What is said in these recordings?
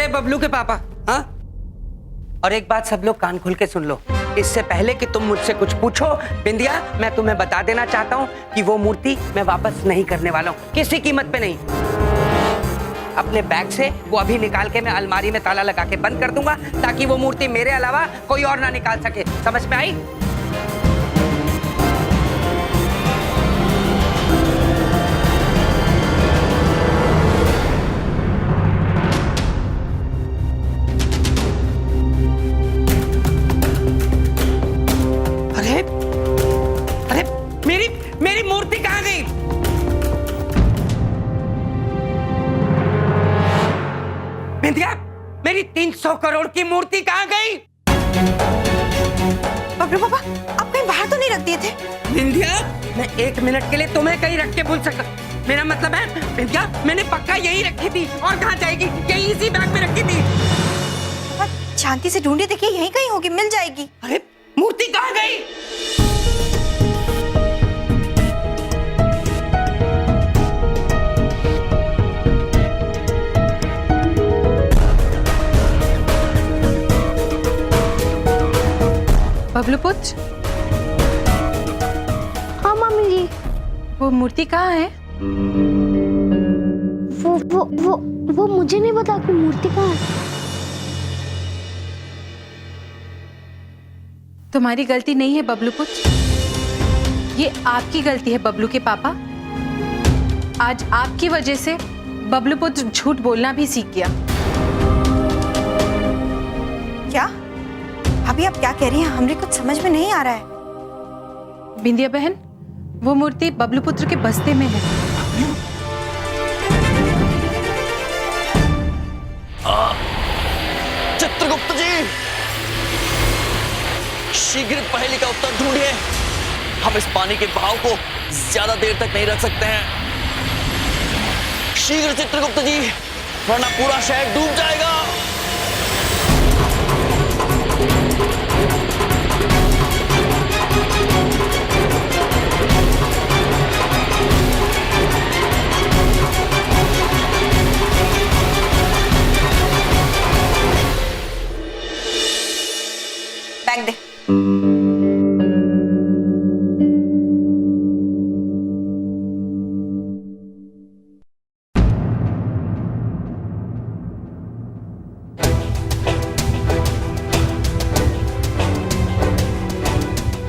मेरे बबलू के पापा। हाँ, और एक बात सब लोग कान खुल के सुन लो, इससे पहले कि तुम मुझसे कुछ पूछो बिंदिया, मैं तुम्हें बता देना चाहता हूँ कि वो मूर्ति मैं वापस नहीं करने वाला हूँ, किसी कीमत पे नहीं। अपने बैग से वो अभी निकाल के मैं अलमारी में ताला लगा के बंद कर दूंगा, ताकि वो मूर्ति मेरे अलावा कोई और ना निकाल सके। समझ में आई? अरे अरे मेरी मेरी मूर्ति कहाँ गई? बिंदिया, मेरी 300 करोड़ की मूर्ति कहाँ गई? बबलू पापा, आप कहीं बाहर तो नहीं रख दिए थे? बिंदिया, मैं 1 मिनट के लिए तुम्हें कहीं रख के भूल सकता। मेरा मतलब है बिंदिया, मैंने पक्का यही रखी थी, और कहाँ जाएगी? यही इसी बैग में रखी थी। पापा शांति से ढूंढे, देखिए यहीं कहीं होगी, मिल जाएगी। अरे मूर्ति कहाँ गई? बबलू पुत्र। हाँ मामी जी। वो मूर्ति कहाँ है? वो मुझे नहीं पता कि मूर्ति कहाँ है। तुम्हारी गलती नहीं है बबलू पुत्र, ये आपकी गलती है बबलू के पापा। आज आपकी वजह से बबलू पुत्र झूठ बोलना भी सीख गया। क्या? अभी आप क्या कह रही हैं? हमरे कुछ समझ में नहीं आ रहा है। बिंदिया बहन, वो मूर्ति बबलू पुत्र के बस्ते में है। चित्रगुप्त जी, शीघ्र पहेली का उत्तर ढूंढिए। हम इस पानी के बहाव को ज्यादा देर तक नहीं रख सकते हैं। शीघ्र चित्रगुप्त जी, वरना पूरा शहर डूब जाएगा। बैग दे।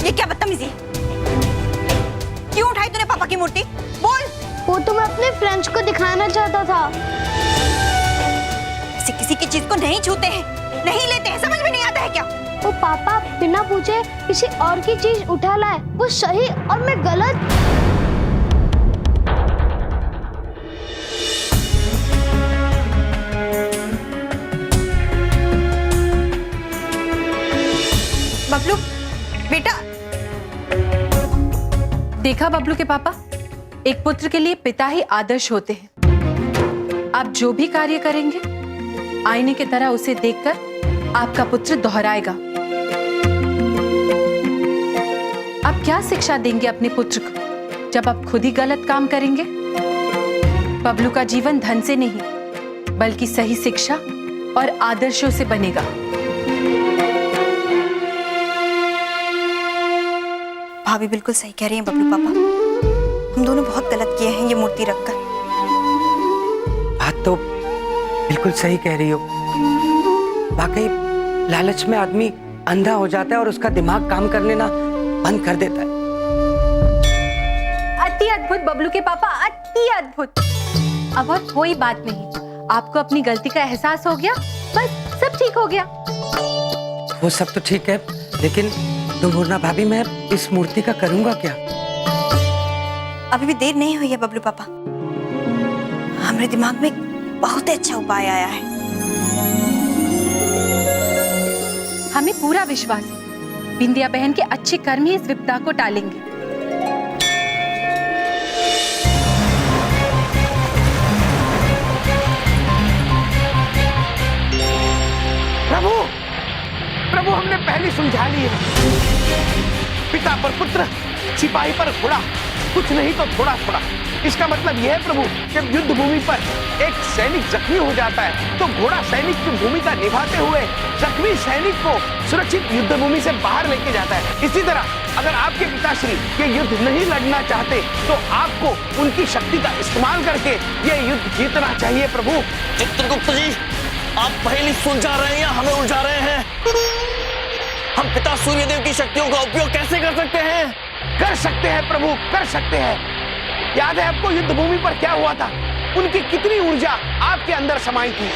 ये क्या बदतमीजी? क्यों उठाई तूने पापा की मूर्ति? बोल। वो तो मैं अपने फ्रेंड्स को दिखाना चाहता था। किसी की चीज को नहीं छूते हैं, नहीं लेते हैं, समझ में नहीं आता है क्या? वो पापा बिना पूछे किसी और की चीज उठा लाए, वो सही और मैं गलत। बबलू बेटा। देखा बबलू के पापा, एक पुत्र के लिए पिता ही आदर्श होते हैं। आप जो भी कार्य करेंगे, आईने की तरह उसे देखकर आपका पुत्र दोहराएगा। आप क्या शिक्षा देंगे अपने पुत्र को जब आप खुद ही गलत काम करेंगे? बबलू का जीवन धन से नहीं, बल्कि सही शिक्षा और आदर्शों से बनेगा। भाभी बिल्कुल सही कह रही हैं बबलू पापा, हम दोनों बहुत गलत किए हैं ये मूर्ति रखकर। बात तो बिल्कुल सही कह रही हो। वाकई लालच में आदमी अंधा हो जाता है और उसका दिमाग काम करने ना बंद कर देता है। अति अद्भुत बबलू के पापा, अति अद्भुत। अब और कोई बात नहीं, आपको अपनी गलती का एहसास हो गया, बस सब ठीक हो गया। वो सब तो ठीक है, लेकिन दुमुर्ना भाभी, मैं इस मूर्ति का करूंगा क्या? अभी भी देर नहीं हुई है बबलू पापा, हमारे दिमाग में बहुत अच्छा उपाय आया है। हमें पूरा विश्वास है बिंदिया बहन के अच्छे कर्म ही इस विपदा को टालेंगे। प्रभु, प्रभु हमने पहले समझा लिया। पिता पर पुत्र, सिपाही पर घोड़ा, कुछ नहीं तो थोड़ा थोड़ा। इसका मतलब यह है प्रभु, जब युद्ध भूमि पर एक सैनिक जख्मी हो जाता है तो घोड़ा सैनिक की भूमिका निभाते हुए जख्मी सैनिक को सुरक्षित युद्ध भूमि से बाहर लेके जाता है। इसी तरह अगर आपके पिताश्री ये युद्ध नहीं लड़ना चाहते तो आपको उनकी शक्ति का इस्तेमाल करके ये युद्ध जीतना चाहिए प्रभु। चित्रगुप्त जी, आप पहेली सुलझा रहे हैं या हमें उलझा रहे हैं? हम पिता सूर्यदेव की शक्तियों का उपयोग कैसे कर सकते हैं? कर सकते हैं प्रभु, कर सकते हैं। याद है आपको युद्ध भूमि पर क्या हुआ था? उनकी कितनी ऊर्जा आपके अंदर समाई थी।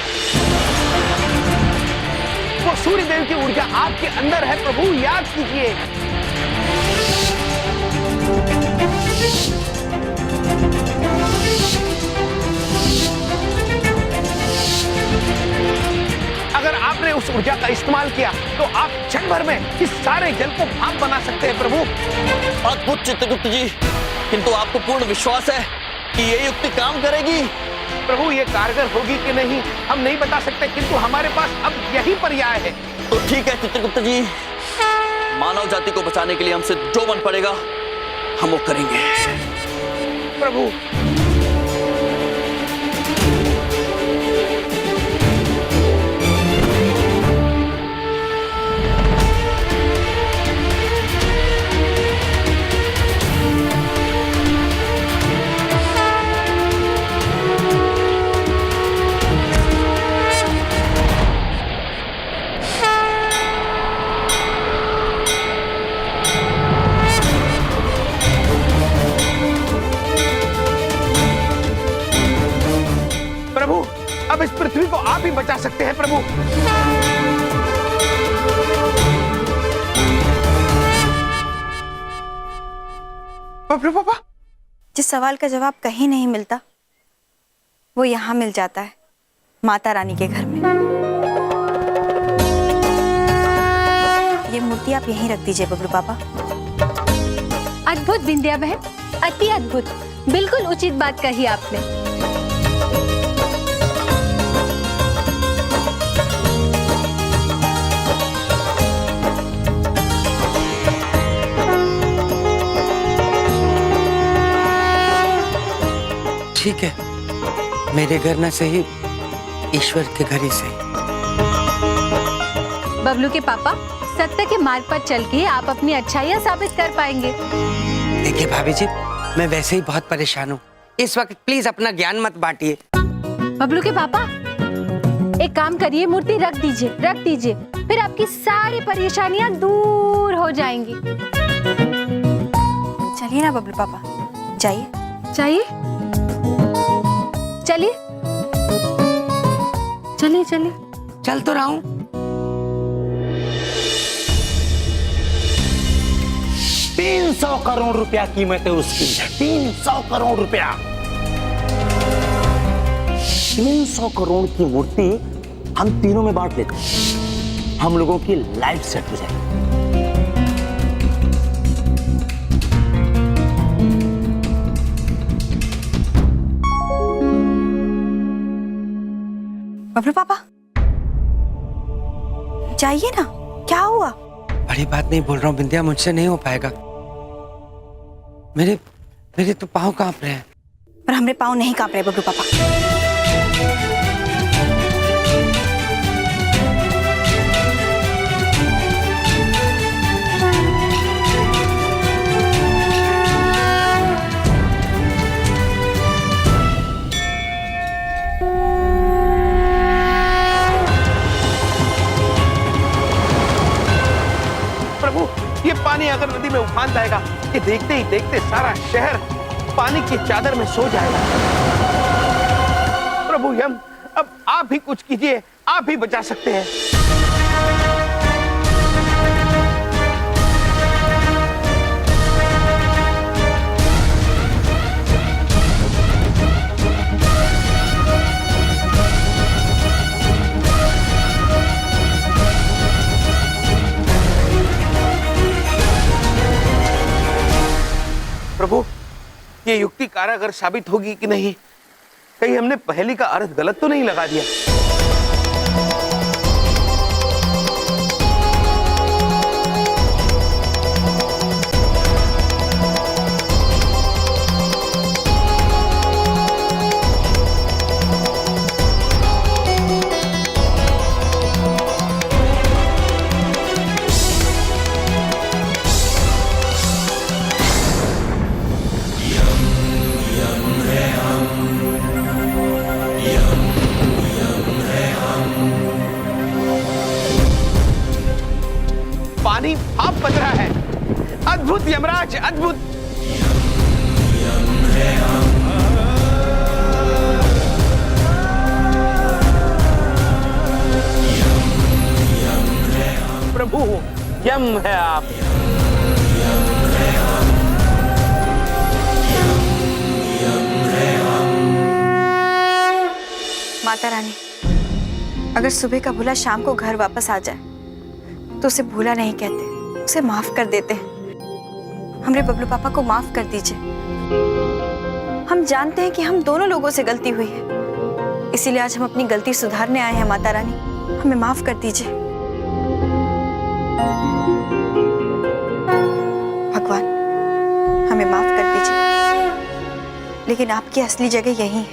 वो सूर्यदेव की ऊर्जा आपके अंदर है प्रभु, याद कीजिए। अगर आपने उस ऊर्जा का इस्तेमाल किया तो आप क्षण भर में इस सारे जल को भाप बना सकते हैं प्रभु। अद्भुत चित्रगुप्त जी, किंतु आपको पूर्ण विश्वास है कि ये युक्ति काम करेगी? प्रभु ये कारगर होगी कि नहीं हम नहीं बता सकते, किंतु हमारे पास अब यही पर्याय है। तो ठीक है चित्रगुप्त जी, मानव जाति को बचाने के लिए हमसे जो बन पड़ेगा हम वो करेंगे। प्रभु अब इस पृथ्वी को आप ही बचा सकते हैं प्रभु। प्रभु पापा, जिस सवाल का जवाब कहीं नहीं मिलता वो यहाँ मिल जाता है, माता रानी के घर में। ये मूर्ति आप यहीं रख दीजिए बबलू पापा। अद्भुत बिंदिया बहन, अति अद्भुत, बिल्कुल उचित बात कही आपने। ठीक है, मेरे घर न सही, ईश्वर के घर ही सही। बबलू के पापा, सत्य के मार्ग पर चल के आप अपनी अच्छाइयाँ साबित कर पाएंगे। देखिए भाभी जी, मैं वैसे ही बहुत परेशान हूँ, इस वक्त प्लीज अपना ज्ञान मत बांटिए। बबलू के पापा, एक काम करिए, मूर्ति रख दीजिए, फिर आपकी सारी परेशानियाँ दूर हो जाएंगी। चलिए ना बबलू पापा, जाइए। चलिए चल तो रहा हूँ। 300 करोड़ रुपया कीमत है उसकी, 300 करोड़ रुपया। 300 करोड़ की मूर्ति हम तीनों में बांट लेते हैं, हम लोगों की लाइफ सेट हो जाएगी। बबलू पापा जाइए ना, क्या हुआ? बड़ी बात नहीं बोल रहा हूँ बिंदिया, मुझसे नहीं हो पाएगा। मेरे तो पाँव कांप रहे हैं। पर हमारे पाँव नहीं कांप रहे बबलू पापा। ये पानी अगर नदी में उफान जाएगा, ये देखते ही देखते सारा शहर पानी की चादर में सो जाएगा। प्रभु यम, अब आप ही कुछ कीजिए, आप ही बचा सकते हैं। प्रभु ये युक्ति कारागर साबित होगी कि नहीं? कहीं हमने पहेली का अर्थ गलत तो नहीं लगा दिया? ही भाप बज रहा है। अद्भुत यमराज, अद्भुत। प्रभु यम है आप। माता रानी, अगर सुबह का भूला शाम को घर वापस आ जाए तो उसे भूला नहीं कहते, उसे माफ कर देते हैं। हमरे बबलू पापा को माफ कर दीजिए। हम जानते हैं कि हम दोनों लोगों से गलती हुई है, इसीलिए आज हम अपनी गलती सुधारने आए हैं। माता रानी, हमें माफ कर दीजिए। भगवान, हमें माफ कर दीजिए। लेकिन आपकी असली जगह यही है,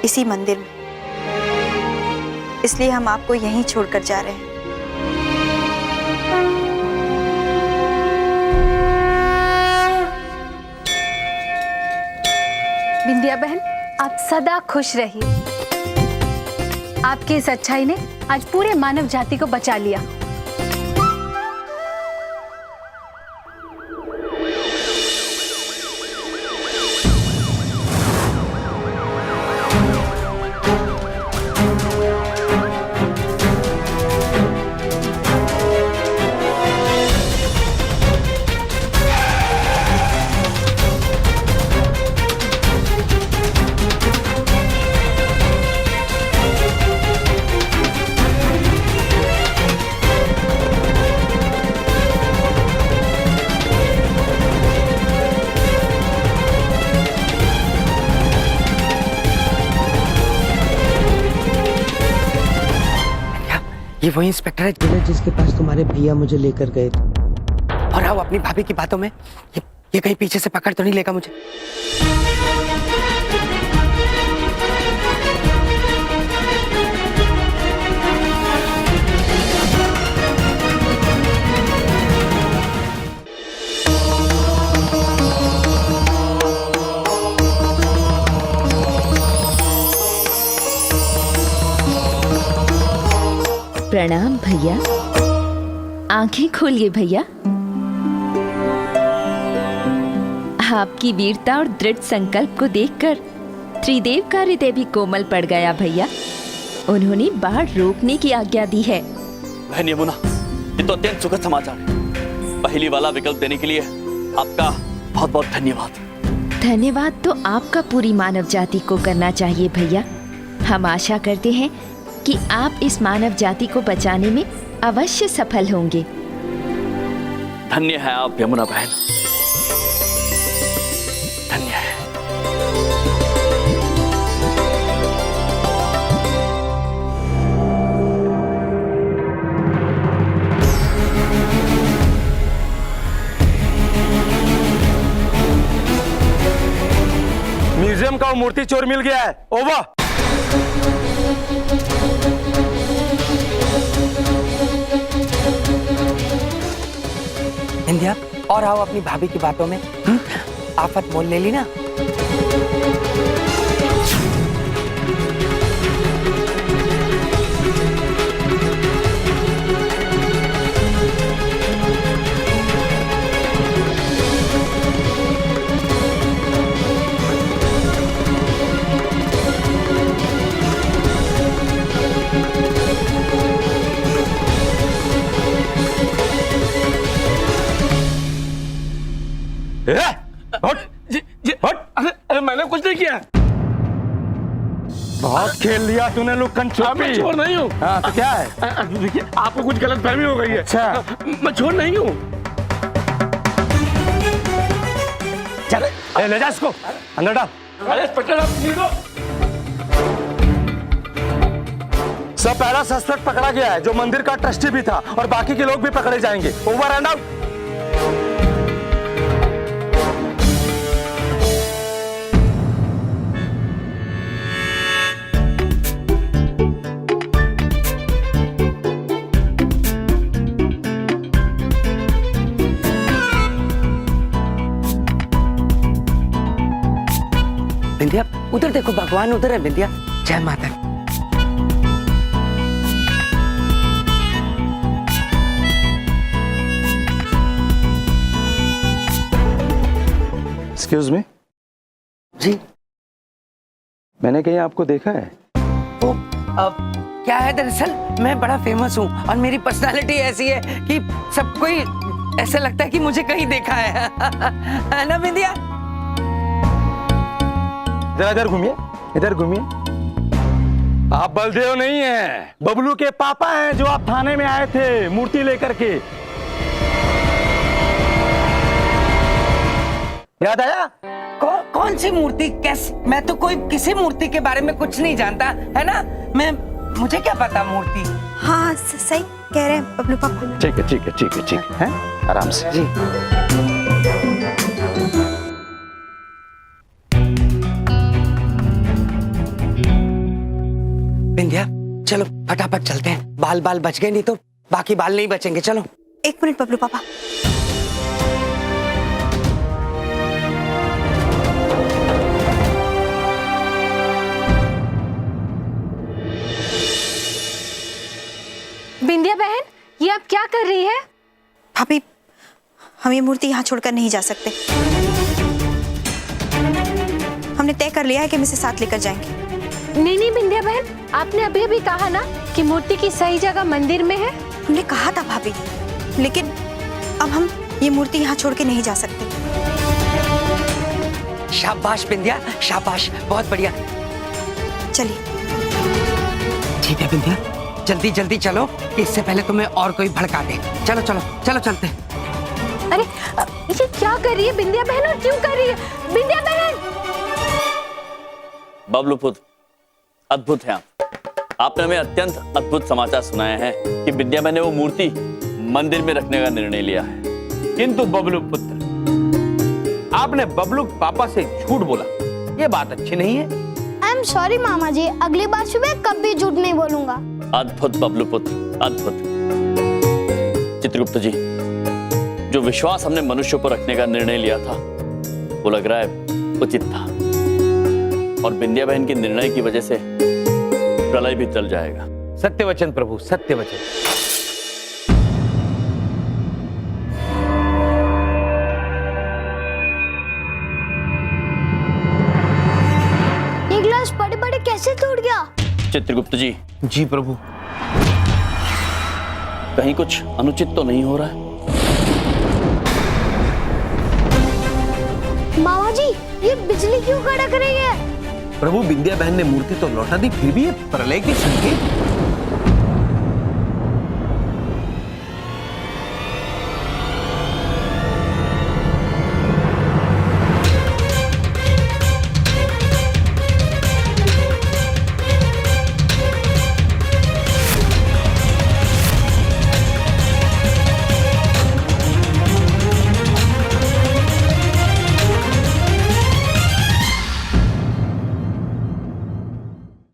इसी मंदिर में, इसलिए हम आपको यहीं छोड़कर जा रहे हैं। बिंदिया बहन, आप सदा खुश रहिए। आपकी इस अच्छाई ने आज पूरे मानव जाति को बचा लिया। ये वही इंस्पेक्टर है जिसके पास तुम्हारे भैया मुझे लेकर गए थे। और आओ अपनी भाभी की बातों में, ये कहीं पीछे से पकड़ तो नहीं लेगा मुझे? प्रणाम भैया। आंखें खोलिए भैया। आपकी वीरता और दृढ़ संकल्प को देखकर त्रिदेव का हृदय भी कोमल पड़ गया भैया। उन्होंने बाढ़ रोकने की आज्ञा दी है। बहन यमुना, ये तो अत्यंत सुखद समाचार है। पहली वाला विकल्प देने के लिए आपका बहुत बहुत धन्यवाद। धन्यवाद तो आपका पूरी मानव जाति को करना चाहिए भैया। हम आशा करते हैं कि आप इस मानव जाति को बचाने में अवश्य सफल होंगे। धन्य है आप यमुना बहन, धन्य है। म्यूजियम का वो मूर्ति चोर मिल गया है। ओवर। इंदिया, और आओ अपनी भाभी की बातों में। आफत मोल ले ली ना। अरे मैंने कुछ नहीं किया। बहुत खेल लिया तूने लुक्कन छुपी। मैं चोर नहीं हूँ। हाँ तो क्या है? देखिए, आपको कुछ गलत फहमी हो गई है। अच्छा, मैं चोर नहीं हूँ। चल ले जा इसको अंदर डाल। अरे इंस्पेक्टर, आप निकलो। सब पहला सस्पेक्ट पकड़ा गया है, जो मंदिर का ट्रस्टी भी था, और बाकी के लोग भी पकड़े जाएंगे। Over and out. बिंदिया, उधर देखो, भगवान उधर है। बिंदिया, जय माता दी। एक्सक्यूज मी, जी मैंने कहीं आपको देखा है? वो क्या है, दरअसल मैं बड़ा फेमस हूँ और मेरी पर्सनालिटी ऐसी है कि सब कोई ऐसा लगता है कि मुझे कहीं देखा है ना बिंदिया? जरा इधर घूमिए, इधर घूमिए। आप बलदेव नहीं हैं, बबलू के पापा हैं जो आप थाने में आए थे मूर्ति लेकर के। याद आया? कौन सी मूर्ति? कैसे? मैं तो कोई किसी मूर्ति के बारे में कुछ नहीं जानता, है ना? मुझे क्या पता मूर्ति। हाँ सही कह रहे हैं बबलू पापा। ठीक है ठीक है ठीक है ठीक है, आराम से जी। बिंदिया चलो फटाफट चलते हैं, बाल बच गए, नहीं तो बाकी बाल नहीं बचेंगे। चलो। 1 मिनट बबलू पापा। बिंदिया बहन, ये आप क्या कर रही है? भाभी, हम ये मूर्ति यहाँ छोड़कर नहीं जा सकते। हमने तय कर लिया है कि हम इसे साथ लेकर जाएंगे। नहीं बिंदिया बहन, आपने अभी अभी कहा ना कि मूर्ति की सही जगह मंदिर में है। हमने कहा था भाभी, लेकिन अब हम ये मूर्ति यहाँ छोड़ के नहीं जा सकते। शाबाश बिंदिया, शाबाश, बहुत बढ़िया। चलिए। ठीक है बिंदिया, जल्दी जल्दी चलो, इससे पहले तुम्हें और कोई भड़का दे। चलो चलो चलो चलते। अरे ये क्या कर रही है बिंदिया बहन, और क्यों कर रही है बिंदिया बहन? बबलू पुत्र, अद्भुत है आप। आपने हमें अत्यंत अद्भुत समाचार सुनाए हैं कि विद्या बहन ने वो मूर्ति मंदिर में रखने का निर्णय लिया है। किंतु बबलू पुत्र, आपने बबलू पापा से झूठ बोला, ये बात अच्छी नहीं है। आई एम सॉरी मामा जी, अगली बार सुबह कभी झूठ नहीं बोलूंगा। अद्भुत बबलू पुत्र, अद्भुत। चित्रगुप्त जी, जो विश्वास हमने मनुष्य पर रखने का निर्णय लिया था वो लग रहा है उचित था, और बिंदिया बहन के निर्णय की वजह से प्रलय भी टल जाएगा। सत्य वचन प्रभु, सत्य वचन। ये गिलास बड़े बड़े कैसे टूट गया? चित्रगुप्त जी। जी प्रभु। कहीं कुछ अनुचित तो नहीं हो रहा है? मामा जी, ये बिजली क्यों कड़क रही है? प्रभु, बिंदिया बहन ने मूर्ति तो लौटा दी, फिर भी ये प्रलय के संकेत।